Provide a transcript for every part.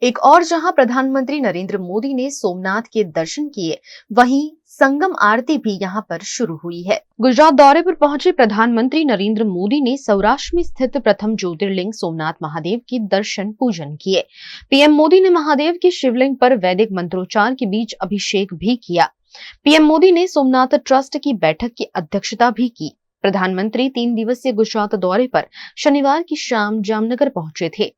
एक और जहां प्रधानमंत्री नरेंद्र मोदी ने सोमनाथ के दर्शन किए, वहीं संगम आरती भी यहां पर शुरू हुई है। गुजरात दौरे पर पहुंचे प्रधानमंत्री नरेंद्र मोदी ने सौराष्ट्र में स्थित प्रथम ज्योतिर्लिंग सोमनाथ महादेव के दर्शन पूजन किए। पीएम मोदी ने महादेव के शिवलिंग पर वैदिक मंत्रोच्चार के बीच अभिषेक भी किया। पीएम मोदी ने सोमनाथ ट्रस्ट की बैठक की अध्यक्षता भी की। प्रधानमंत्री 3 दिवसीय गुजरात दौरे पर शनिवार की शाम जामनगर पहुंचे थे।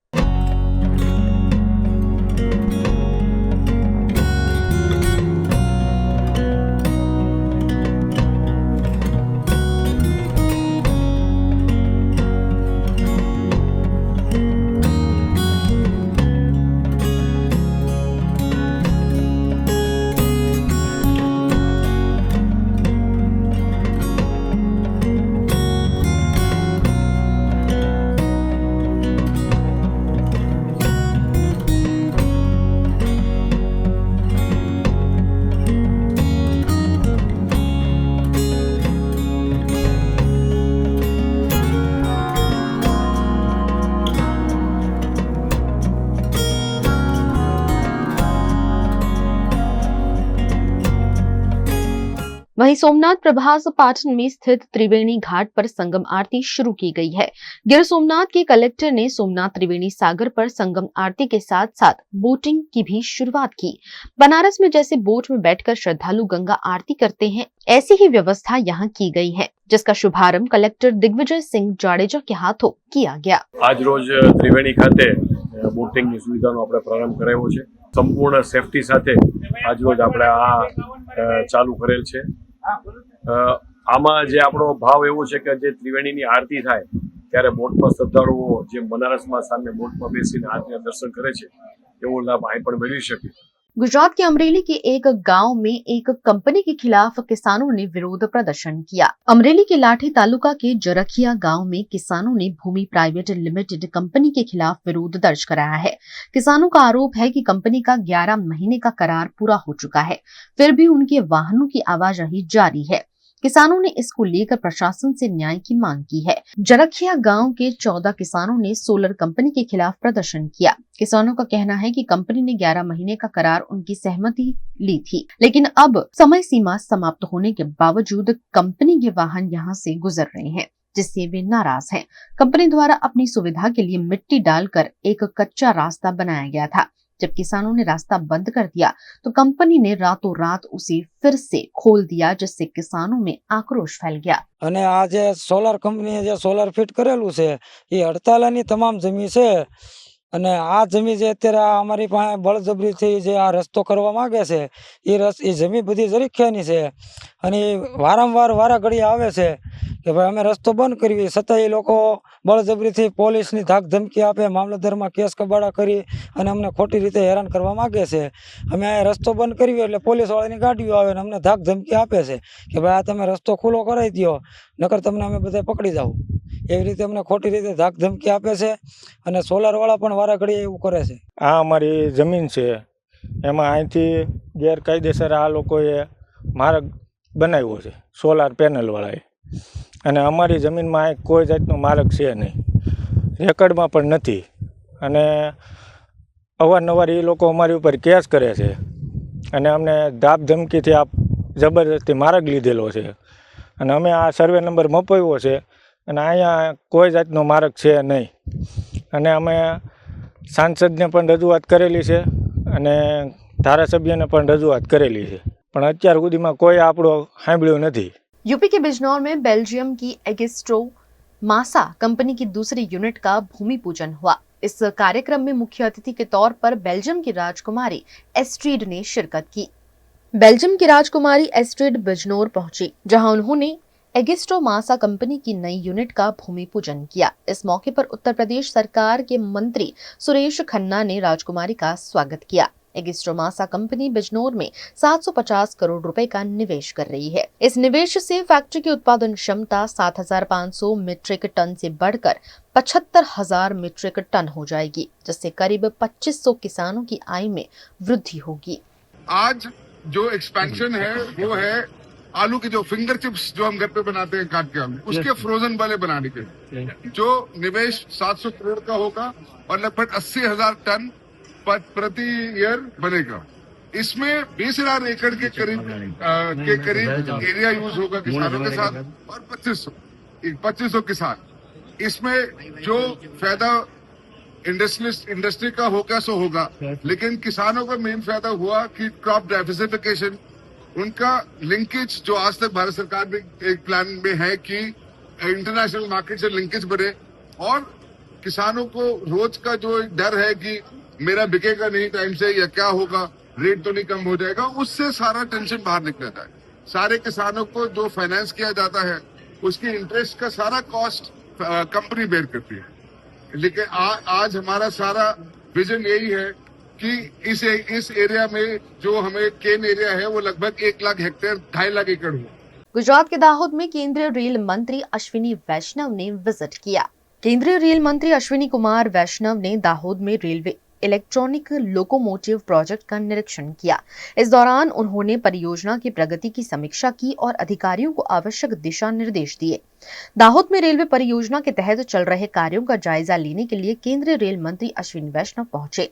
वहीं सोमनाथ प्रभास पाटन में स्थित त्रिवेणी घाट पर संगम आरती शुरू की गई है। गिर सोमनाथ के कलेक्टर ने सोमनाथ त्रिवेणी सागर पर संगम आरती के साथ साथ बोटिंग की भी शुरुआत की। बनारस में जैसे बोट में बैठकर श्रद्धालु गंगा आरती करते हैं, ऐसी ही व्यवस्था यहाँ की गई है, जिसका शुभारंभ कलेक्टर दिग्विजय सिंह जाडेजा के हाथों किया गया। आज रोज त्रिवेणी खाते बोटिंग की सुविधाનો આપણે પ્રારંભ કરાવ્યો છે। સંપૂર્ણ સેફટી સાથે આજ રોજ આપણે આ ચાલુ કરેલ છે। આમાં જે આપણો ભાવ એવો છે કે જે ત્રિવેણીની આરતી થાય ત્યારે બોટમાં શ્રદ્ધાળુઓ જે બનારસમાં સામે બોટમાં બેસીને આરતીના દર્શન કરે છે એવો લાભ અહીં પણ મેળવી શકે। गुजरात के अमरेली के एक गांव में एक कंपनी के खिलाफ किसानों ने विरोध प्रदर्शन किया। अमरेली के लाठी तालुका के जरखिया गांव में किसानों ने भूमि प्राइवेट लिमिटेड कंपनी के खिलाफ विरोध दर्ज कराया है। किसानों का आरोप है कि कंपनी का 11 महीने का करार पूरा हो चुका है, फिर भी उनके वाहनों की आवाजाही जारी है। किसानों ने इसको लेकर प्रशासन से न्याय की मांग की है। जरखिया गांव के 14 किसानों ने सोलर कंपनी के खिलाफ प्रदर्शन किया। किसानों का कहना है कि कंपनी ने 11 महीने का करार उनकी सहमति ली थी, लेकिन अब समय सीमा समाप्त होने के बावजूद कंपनी के वाहन यहां से गुजर रहे हैं, जिससे वे नाराज हैं। कंपनी द्वारा अपनी सुविधा के लिए मिट्टी डालकर एक कच्चा रास्ता बनाया गया था। जब किसानों ने रास्ता बंद कर दिया तो कंपनी ने रातों रात उसे फिर से खोल दिया, जिससे किसानों में आक्रोश फैल गया। અને આ જે સોલર કંપનીએ જે સોલર ફિટ કરેલું છે એ હડતાલની તમામ જમીન છે અને આ જમીન જે અત્યારે અમારી પાસે બળજબરીથી જે આ રસ્તો કરવા માંગે છે એ જમીન બધી જરીખ્યાની છે અને વારંવાર વારા ઘડી આવે છે કે ભાઈ અમે રસ્તો બંધ કરવી, છતાં એ લોકો બળજબરીથી પોલીસની ધાક ધમકી આપે, મામલતદારમાં કેસ કબાડા કરી અને અમને ખોટી રીતે હેરાન કરવા માંગે છે। અમે આ રસ્તો બંધ કરવી એટલે પોલીસવાળાની ગાડીઓ આવે અને અમને ધાક ધમકી આપે છે કે ભાઈ આ તમે રસ્તો ખુલ્લો કરાવી દો, નકર તમને અમે બધા પકડી જાવ। એવી રીતે અમને ખોટી રીતે ધાક ધમકી આપે છે અને સોલારવાળા પણ વારા ઘડીએ એવું કરે છે। આ અમારી જમીન છે, એમાં અહીંથી ગેરકાયદેસર આ લોકોએ માર્ગ બનાવ્યો છે સોલાર પેનલવાળાએ અને અમારી જમીનમાં કોઈ જાતનો માર્ગ છે નહીં, રેકર્ડમાં પણ નથી અને અવારનવાર એ લોકો અમારી ઉપર કેસ કરે છે અને અમને ધાક ધમકીથી આ જબરદસ્તી માર્ગ લીધેલો છે અને અમે આ સર્વે નંબર મપાવ્યો છે અને અહીંયા કોઈ જાતનો માર્ગ છે નહીં અને અમે સાંસદને પણ રજૂઆત કરેલી છે અને ધારાસભ્યને પણ રજૂઆત करेली છે, પણ અત્યાર સુધીમાં કોઈ આપણો સાંભળ્યું નથી। यूपी के बिजनौर में बेल्जियम की एगिस्ट्रो मासा कंपनी की दूसरी यूनिट का भूमि पूजन हुआ। इस कार्यक्रम में मुख्य अतिथि के तौर पर बेल्जियम की राजकुमारी एस्ट्रीड ने शिरकत की। बेल्जियम की राजकुमारी एस्ट्रीड बिजनौर पहुंची, जहां उन्होंने एगिस्ट्रो मासा कंपनी की नई यूनिट का भूमि पूजन किया। इस मौके पर उत्तर प्रदेश सरकार के मंत्री सुरेश खन्ना ने राजकुमारी का स्वागत किया। एगिस्ट्रो मासा कंपनी बिजनौर में 750 करोड़ रुपए का निवेश कर रही है। इस निवेश से फैक्ट्री की उत्पादन क्षमता 7,500 मीट्रिक टन से बढ़कर 75,000 मीट्रिक टन हो जाएगी, जिससे करीब 2,500 किसानों की आय में वृद्धि होगी। आज जो एक्सपेंशन है वो है आलू के जो फिंगर चिप्स जो हम घर पे बनाते हैं काट के आलू, उसके फ्रोजन वाले बनाने के, जो निवेश 700 करोड़ का होगा और लगभग 80,000 टन प्रति ईयर बनेगा। इसमें 20,000 एकड़ के करीब एरिया यूज होगा किसानों के साथ और 2500 किसान। इसमें जो फायदा इंडस्ट्री का होगा सो होगा, लेकिन किसानों का मेन फायदा हुआ कि क्रॉप डाइवर्सिफिकेशन, उनका लिंकेज जो आज तक भारत सरकार में एक प्लान में है कि इंटरनेशनल मार्केट से लिंकेज बढ़े, और किसानों को रोज का जो डर है कि मेरा बिकेगा नहीं टाइम से या क्या होगा, रेट तो नहीं कम हो जाएगा, उससे सारा टेंशन बाहर निकल जाता है। सारे किसानों को जो फाइनेंस किया जाता है उसकी इंटरेस्ट का सारा कॉस्ट कंपनी बेयर करती है। लेकिन आज हमारा सारा विजन यही है कि इस एरिया में जो हमें केन एरिया है वो लगभग 1 लाख हेक्टेयर 2.5 लाख एकड़ हुआ। गुजरात के दाहोद में केंद्रीय रेल मंत्री अश्विनी वैष्णव ने विजिट किया। केंद्रीय रेल मंत्री अश्विनी कुमार वैष्णव ने दाहोद में रेलवे इलेक्ट्रॉनिक लोकोमोटिव प्रोजेक्ट का निरीक्षण किया। इस दौरान उन्होंने परियोजना की प्रगति की समीक्षा की और अधिकारियों को आवश्यक दिशा निर्देश दिए। दाहोद में रेलवे परियोजना के तहत चल रहे कार्यों का जायजा लेने के लिए केंद्रीय रेल मंत्री अश्विनी वैष्णव पहुंचे।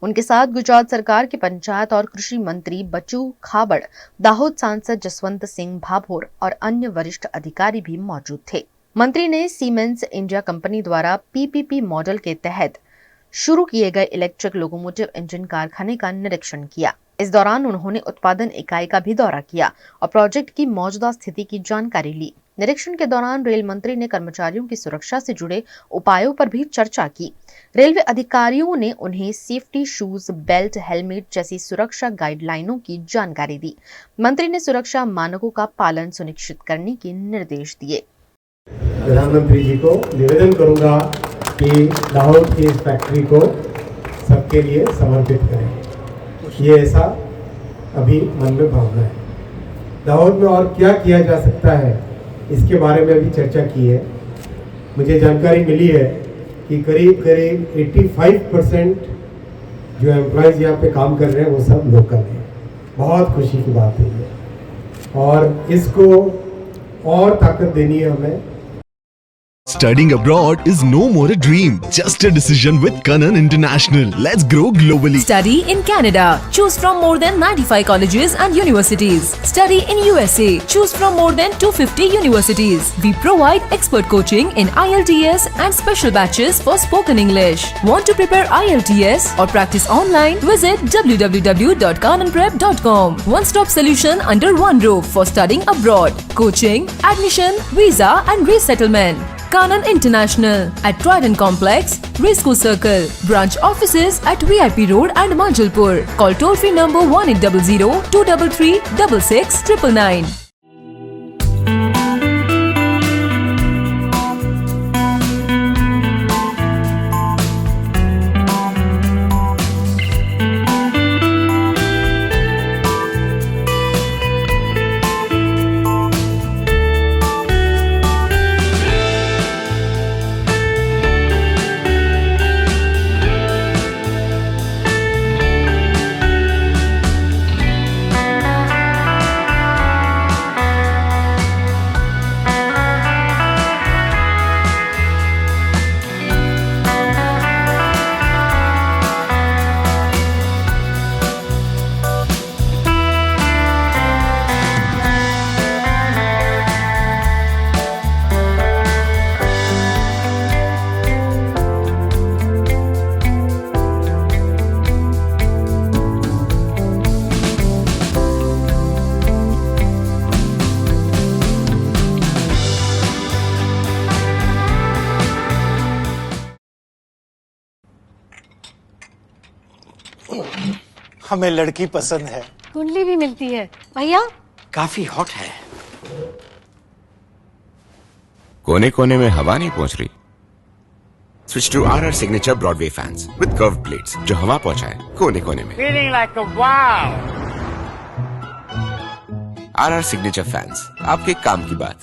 उनके साथ गुजरात सरकार के पंचायत और कृषि मंत्री बच्चू खाबड़, दाहोद सांसद जसवंत सिंह भाभोर और अन्य वरिष्ठ अधिकारी भी मौजूद थे। मंत्री ने सीमेंस इंडिया कंपनी द्वारा पीपीपी मॉडल के तहत शुरू किए गए इलेक्ट्रिक लोकोमोटिव इंजन कारखाने का निरीक्षण किया। इस दौरान उन्होंने उत्पादन इकाई का भी दौरा किया और प्रोजेक्ट की मौजूदा स्थिति की जानकारी ली। निरीक्षण के दौरान रेल मंत्री ने कर्मचारियों की सुरक्षा से जुड़े उपायों पर भी चर्चा की। रेलवे अधिकारियों ने उन्हें सेफ्टी शूज, बेल्ट, हेलमेट जैसी सुरक्षा गाइडलाइनों की जानकारी दी। मंत्री ने सुरक्षा मानकों का पालन सुनिश्चित करने के निर्देश दिए। प्रधानमंत्री जी को निवेदन करूंगा कि दाहोद की इस फैक्ट्री को सबके लिए समर्पित करें। ये ऐसा अभी मन में भावना है। दाहोद में और क्या किया जा सकता है इसके बारे में भी चर्चा की है। मुझे जानकारी मिली है कि करीब 85% जो एम्प्लॉयज़ यहाँ पे काम कर रहे हैं वो सब लोकल हैं। बहुत खुशी की बात है ये, और इसको और ताकत देनी है हमें। Studying abroad is no more a dream, just a decision with Kanan International. Let's grow globally. Study in Canada. Choose from more than 95 colleges and universities. Study in USA. Choose from more than 250 universities. We provide expert coaching in IELTS and special batches for spoken English. Want to prepare IELTS or practice online? Visit www.kananprep.com. One-stop solution under one roof for studying abroad. Coaching, admission, visa and resettlement. Kanan International at Trident Complex, Racecourse Circle. Branch offices at VIP Road and Manjalpur. Call toll-free number 1800-233-6699. हमें लड़की पसंद है। कुंडली भी मिलती है भैया। काफी हॉट है। कोने कोने में हवा नहीं पहुंच रही। Switch to RR signature Broadway fans with curve plates जो हवा पहुंचाए कोने कोने में। Feeling like a wow. RR signature fans, आपके काम की बात।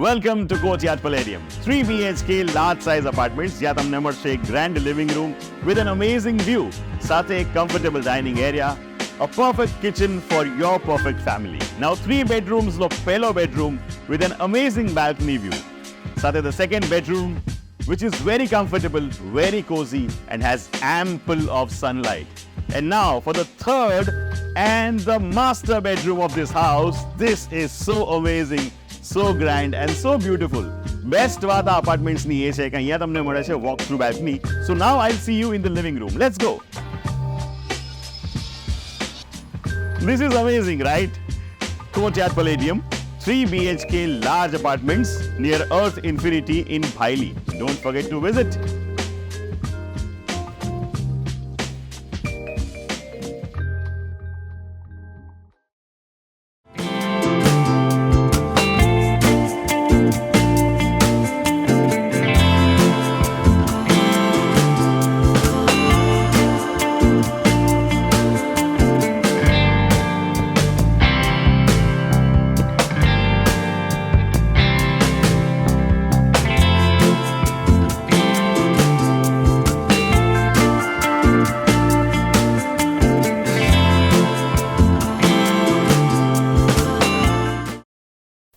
Welcome to Courtyard Palladium. 3 BHK large size apartments જ્યાં તમને મળશે એક grand living room with an amazing view, સાથે એક comfortable dining area, a perfect kitchen for your perfect family. Now 3 bedrooms નો પહેલો bedroom with an amazing balcony view. સાથે the second bedroom which is very comfortable, very cozy, and has ample of sunlight. And now for the third and the master bedroom of this house. This is so amazing, so grand and so beautiful. Best વાત આ apartments ની એ છે કે અહીંયા તમને મળે છે walk through balcony. So now I'll see you in the living room. Let's go. This is amazing, right? Courtyard Palladium, 3 BHK large apartments near Earth Infinity in Bhaili. Don't forget to visit.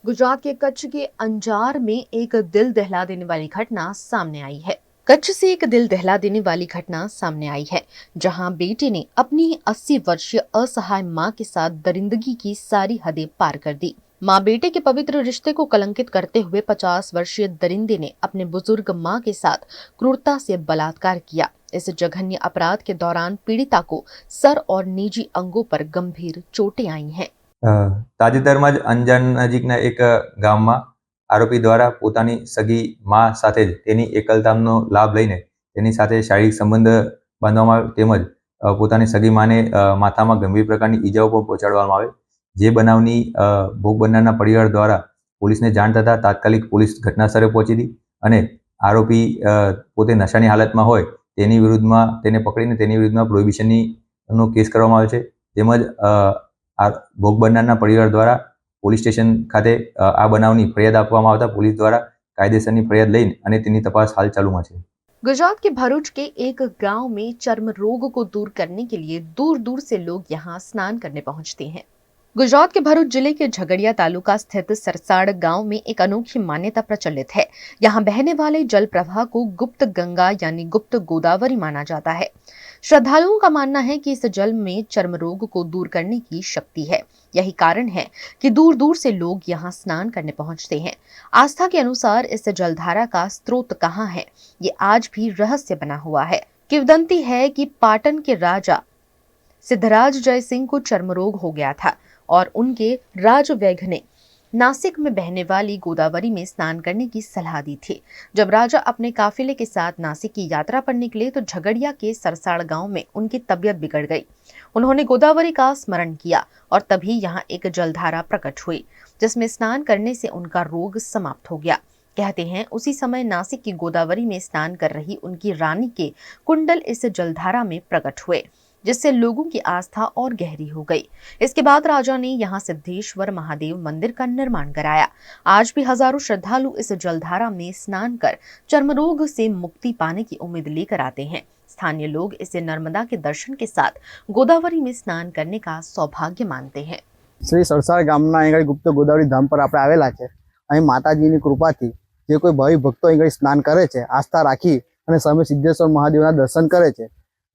Gujarat के कच्छ के अंजार में एक दिल दहला देने वाली घटना सामने आई है। कच्छ से एक दिल दहला देने वाली घटना सामने आई है, जहां बेटे ने अपनी 80 वर्षीय असहाय मां के साथ दरिंदगी की सारी हदें पार कर दी। मां बेटे के पवित्र रिश्ते को कलंकित करते हुए 50 वर्षीय दरिंदे ने अपने बुजुर्ग मां के साथ क्रूरता से बलात्कार किया। इस जघन्य अपराध के दौरान पीड़िता को सर और निजी अंगों पर गंभीर चोटें आई हैं। તાજેતરમાં જ અંજાર નજીકના એક ગામમાં આરોપી દ્વારા પોતાની સગી મા સાથે જ તેની એકલતાનો લાભ લઈને તેની સાથે શારીરિક સંબંધ બાંધવામાં આવે તેમજ પોતાની સગી માને માથામાં ગંભીર પ્રકારની ઈજાઓ પણ પહોંચાડવામાં આવે। જે બનાવની ભોગ બનનારના પરિવાર દ્વારા પોલીસને જાણ થતાં તાત્કાલિક પોલીસ ઘટનાસ્થળે પહોંચી હતી અને આરોપી પોતે નશાની હાલતમાં હોય તેની વિરુદ્ધમાં તેને પકડીને તેની વિરુદ્ધમાં પ્રોહિબિશનનો કેસ કરવામાં આવે છે। તેમજ ભોગ બનનારના પરિવાર દ્વારા પોલીસ સ્ટેશન ખાતે આ બનાવની ફરિયાદ આપવામાં આવતા પોલીસ દ્વારા કાયદેસરની ફરિયાદ લઈને અને તેની તપાસ હાલ ચાલુમાં છે। गुजरात के भरूच के एक गांव में चर्म रोग को दूर करने के लिए दूर दूर से लोग यहां स्नान करने पहुंचते हैं। गुजरात के भरूच जिले के झगड़िया तालुका स्थित सरसाड़ गांव में एक अनोखी मान्यता प्रचलित है। यहाँ बहने वाले जल प्रवाह को गुप्त गंगा यानी गुप्त गोदावरी माना जाता है। श्रद्धालुओं का मानना है कि इस जल में चर्म रोग को दूर करने की शक्ति है। यही कारण है कि दूर दूर से लोग यहाँ स्नान करने पहुंचते हैं। आस्था के अनुसार इस जलधारा का स्रोत कहाँ है, ये आज भी रहस्य बना हुआ है। किंवदंती है कि पाटन के राजा सिद्धराज जय सिंह को चर्म रोग हो गया था और उनके राजवैघ ने नासिक में बहने वाली गोदावरी में स्नान करने की सलाह दी थी। जब राजा अपने काफिले के साथ नासिक की यात्रा पर निकले तो झगड़िया के सरसाड़ गांव में उनकी तबीयत बिगड़ गई। उन्होंने गोदावरी का स्मरण किया और तभी यहाँ एक जलधारा प्रकट हुई, जिसमें स्नान करने से उनका रोग समाप्त हो गया। कहते हैं उसी समय नासिक की गोदावरी में स्नान कर रही उनकी रानी के कुंडल इस जलधारा में प्रकट हुए, जिससे लोगों की आस्था और गहरी हो गई। इसके बाद राजा ने यहाँ सिद्धेश्वर महादेव मंदिर का निर्माण कराया। आज भी हजारों श्रद्धालु इस जलधारा में स्नान कर चर्मरोग से मुक्ति पाने की उम्मीद लेकर आते हैं। स्थानीय लोग इसे नर्मदा के दर्शन के साथ गोदावरी में स्नान करने का सौभाग्य मानते हैं। श्री सरसाड़ गामना અહીં ગુપ્ત ગોદાવરી ધામ પર આપણે આવેલા છે। અહીં માતાજીની કૃપાથી જે કોઈ ભાવિ ભક્તો અહીં સ્નાન કરે છે, આસ્થા રાખી અને સામે સિદ્ધેશ્વર મહાદેવના દર્શન કરે છે,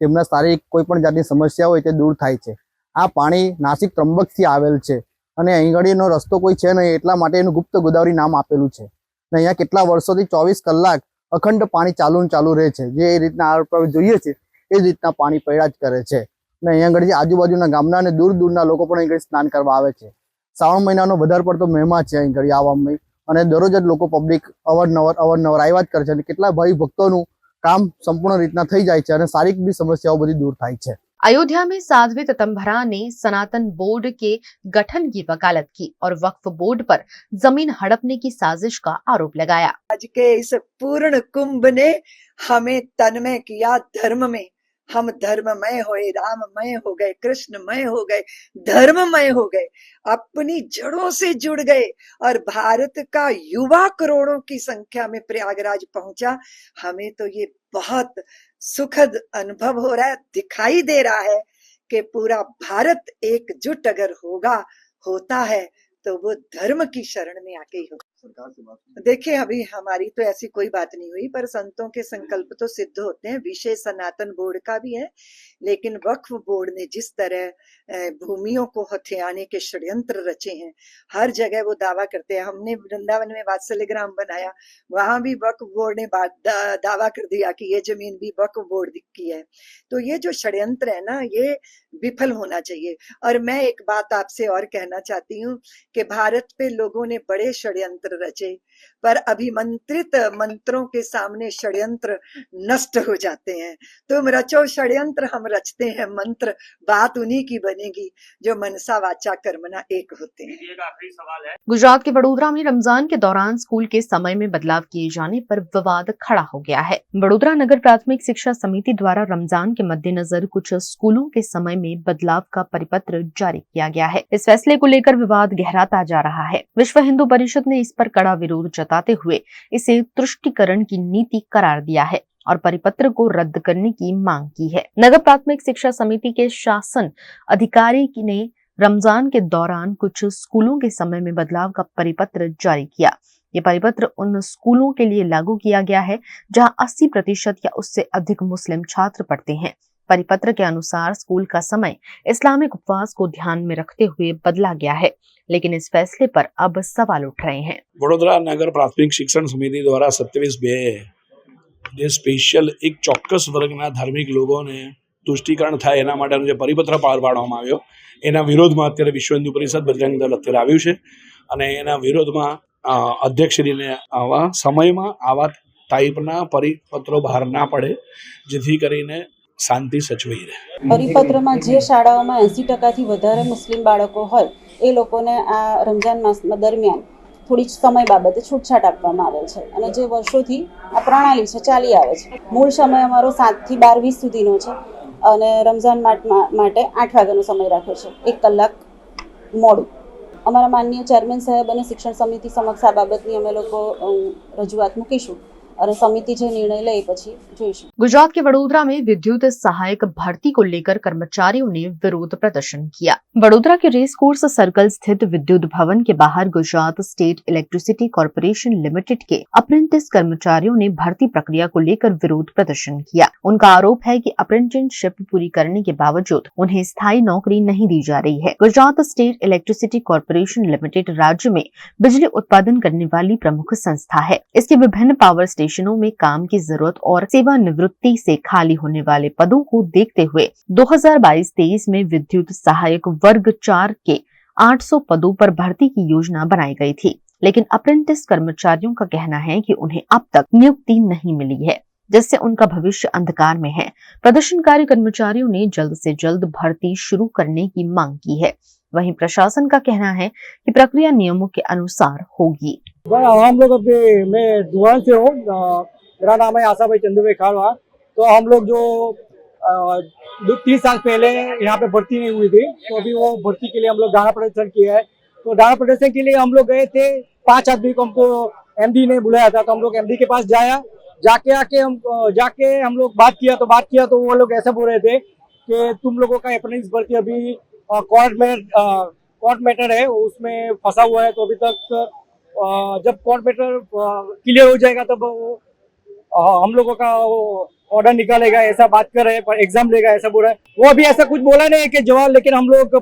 તેમના શારીરિક કોઈ પણ જાતની સમસ્યા હોય તે દૂર થાય છે। આ પાણી નાસિક ત્રંબકથી આવેલ છે અને અહીં આગળનો રસ્તો કોઈ છે નહીં, એટલા માટે એનું ગુપ્ત ગોદાવરી નામ આપેલું છે। અને અહીંયા કેટલા વર્ષોથી 24 કલાક અખંડ પાણી ચાલુ રહે છે। જે રીતના આપણે જોઈએ છે એ જ રીતના પાણી પડ્યા જ કરે છે। અને અહીંયા આગળ જે આજુબાજુના ગામના અને દૂર દૂરના લોકો પણ અહીં સ્નાન કરવા આવે છે। શ્રાવણ મહિનાનો વધારે પડતો મહિમા છે અહીં આગળ આવવામાં અને દરરોજ જ લોકો પબ્લિક અવરનવર આવ્યા જ કરે છે અને કેટલા ભાઈ ભક્તોનું काम संपूर्ण रीतना થઈ જાય છે અને શારીરિક भी समस्याओं बड़ी दूर થાય છે। अयोध्या में साध्वी ततम्भरा ने सनातन बोर्ड के गठन की वकालत की और वक्फ बोर्ड पर जमीन हड़पने की साजिश का आरोप लगाया। आज के इस पूर्ण कुंभ ने हमें तन्मय किया धर्म में। हम धर्ममय होए, राममय हो गए, कृष्णमय हो गए, धर्ममय हो गए, अपनी जड़ों से जुड़ गए और भारत का युवा करोड़ों की संख्या में प्रयागराज पहुंचा। हमें तो ये बहुत सुखद अनुभव हो रहा है, दिखाई दे रहा है कि पूरा भारत एकजुट अगर होता है तो वो धर्म की शरण में आके ही होगा। सरकार से बात हुई? देखिए, अभी हमारी तो ऐसी कोई बात नहीं हुई, पर संतों के संकल्प तो सिद्ध होते हैं। विषय सनातन बोर्ड का भी है, लेकिन वक्फ बोर्ड ने जिस तरह भूमियों को हथियाने के षड्यंत्र रचे हैं, हर जगह वो दावा करते हैं। हमने वृंदावन में वात्सल्य ग्राम बनाया, वहां भी वक्फ बोर्ड ने दावा कर दिया कि ये जमीन भी वक्फ बोर्ड की है। तो ये जो षड्यंत्र है ना, ये विफल होना चाहिए। और मैं एक बात आपसे और कहना चाहती हूँ कि भारत पे लोगों ने बड़े षड्यंत्र रचे, पर अभिमंत्रित मंत्रों के सामने षड्यंत्र नष्ट हो जाते हैं। तुम रचो षड्यंत्र, हम रचते हैं मंत्र, बात उन्हीं की बनेगी जो मनसा वाचा कर्मना एक होते हैं। गुजरात के वडोदरा में रमजान के दौरान स्कूल के समय में बदलाव किए जाने पर विवाद खड़ा हो गया है। वडोदरा नगर प्राथमिक शिक्षा समिति द्वारा रमजान के मद्देनजर कुछ स्कूलों के समय में बदलाव का परिपत्र जारी किया गया है। इस फैसले को लेकर विवाद गहराता जा रहा है। विश्व हिंदू परिषद ने इस पर कड़ा विरोध जताते हुए इसे तुष्टीकरण की नीति करार दिया है और परिपत्र को रद्द करने की मांग की है। नगर प्राथमिक शिक्षा समिति के शासन अधिकारी ने रमजान के दौरान कुछ स्कूलों के समय में बदलाव का परिपत्र जारी किया। ये परिपत्र उन स्कूलों के लिए लागू किया गया है जहां 80% या उससे अधिक मुस्लिम छात्र पढ़ते हैं। परिपत्र के अनुसार स्कूल का समय इस्लामिक उपवास को ध्यान में रखते हुए बदला गया है, लेकिन इस फैसले पर अब सवाल उठ रहे हैं। વડોદરા નગર પ્રાથમિક ಶಿಕ್ಷણ સમિતિ દ્વારા 27/2 જે સ્પેશિયલ એક ચોક્કસ વર્ગના ધાર્મિક લોકોને તુષ્ટિકરણ થાય એના માટેનો જે પરિપત્ર બહાર પાડવામાં આવ્યો, એના વિરોધમાં અત્યારે વિશ્વ હિન્દુ પરિષદ બજરંગ દળ અત્યારે આવ્યું છે અને એના વિરોધમાં અધ્યક્ષશ્રીને આવા સમયમાં આવા ટાઈપના પરિપત્રો બહાર ના પડે, જેથી કરીને શાંતિ સચવાઈ રહે. પરિપત્રમાં જે શાળાઓમાં 80% વધારે મુસ્લિમ બાળકો હોય એ લોકોને આ રમજાન માસ દરમિયાન થોડી સમય બાબતે છૂટછાટ આપવામાં આવેલ છે અને જે વર્ષોથી આ પ્રણાલી છે ચાલી આવે છે. મૂળ સમય અમારો 7 થી 12:20 સુધીનો છે અને રમજાન માટે 8 વાગ્યાનો સમય રાખ્યો છે, 1 કલાક મોડું. અમારા માનનીય ચેરમેન સાહેબ અને શિક્ષણ સમિતિ સમક્ષ આ બાબતની અમે લોકો રજૂઆત મૂકીશું और समिति जो निर्णय ले પછી જોઈશું। गुजरात के वडोदरा में विद्युत सहायक भर्ती को लेकर कर्मचारियों ने विरोध प्रदर्शन किया। वडोदरा के रेस कोर्स सर्कल स्थित विद्युत भवन के बाहर Gujarat state electricity corporation limited के अप्रेंटिस कर्मचारियों ने भर्ती प्रक्रिया को लेकर विरोध प्रदर्शन किया। उनका आरोप है कि अप्रेंटिसशिप पूरी करने के बावजूद उन्हें स्थायी नौकरी नहीं दी जा रही है। Gujarat state electricity corporation limited राज्य में बिजली उत्पादन करने वाली प्रमुख संस्था है। इसके विभिन्न पावर स्टेशनों में काम की जरूरत और सेवानिवृत्ति से खाली होने वाले पदों को देखते हुए 2022-23 में विद्युत सहायक वर्ग 4 के 800 पदों पर भर्ती की योजना बनाई गई थी, लेकिन अप्रेंटिस कर्मचारियों का कहना है कि उन्हें अब तक नियुक्ति नहीं मिली है, जिससे उनका भविष्य अंधकार में है। प्रदर्शनकारी कर्मचारियों ने जल्द से जल्द भर्ती शुरू करने की मांग की है। वहीं प्रशासन का कहना है कि प्रक्रिया नियमों के अनुसार होगी। हम लोग अभी मैं दुआन से हूँ, मेरा नाम है आशा भाई चंदू खालवा। तो हम लोग जो 3 साल पहले यहाँ पे भर्ती नहीं हुई थी, तो अभी वो भर्ती के लिए हम लोग धरना प्रदर्शन किया है। तो धरना प्रदर्शन के लिए हम लोग गए थे, 5 आदमी को हमको एमडी ने बुलाया था, तो हम लोग एमडी के पास जाके हम लोग बात किया तो वो लोग ऐसा बोल रहे थे कि तुम लोगों का अप्रेंटिस भर्ती अभी कोर्ट मैटर है, उसमें फंसा हुआ है। तो अभी तक जब कोर्ट मैटर क्लियर हो जाएगा तब हम लोगों का ऑर्डर निकालेगा, ऐसा बात कर रहे हैं, पर एग्जाम लेगा ऐसा बोल रहा है। वो अभी ऐसा कुछ बोला नहीं है कि जवाब, लेकिन हम लोग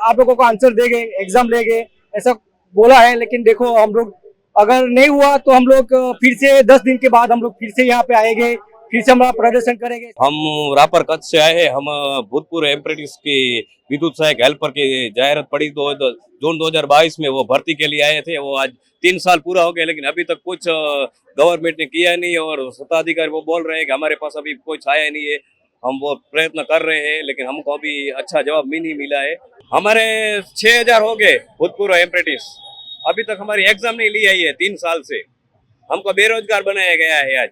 आप लोगों को आंसर देंगे, एग्जाम लेंगे ऐसा बोला है। लेकिन देखो, हम लोग अगर नहीं हुआ तो हम लोग फिर से 10 दिन के बाद हम लोग फिर से यहाँ पे आएंगे, फिर से हम प्रदर्शन करेंगे। हम रापर कच्छ से आए हैं। हम भूतपूर्व एप्रेंटिस की विद्युत सहायक हेल्पर की जाहिरात पड़ी तो जून 2022 में वो भर्ती के लिए आए थे। वो आज 3 साल पूरा हो गया, लेकिन अभी तक कुछ गवर्नमेंट ने किया नहीं और सत्ताधिकारी वो बोल रहे हैं कि हमारे पास अभी कुछ आया नहीं है। हम वो प्रयत्न कर रहे हैं, लेकिन हमको अभी अच्छा जवाब भी नहीं मिला है। हमारे 6000 हो गए भूतपूर्व एप्रेंटिस, अभी तक हमारी एग्जाम नहीं ली आई है 3 साल से। हमको बेरोजगार बनाया गया है आज।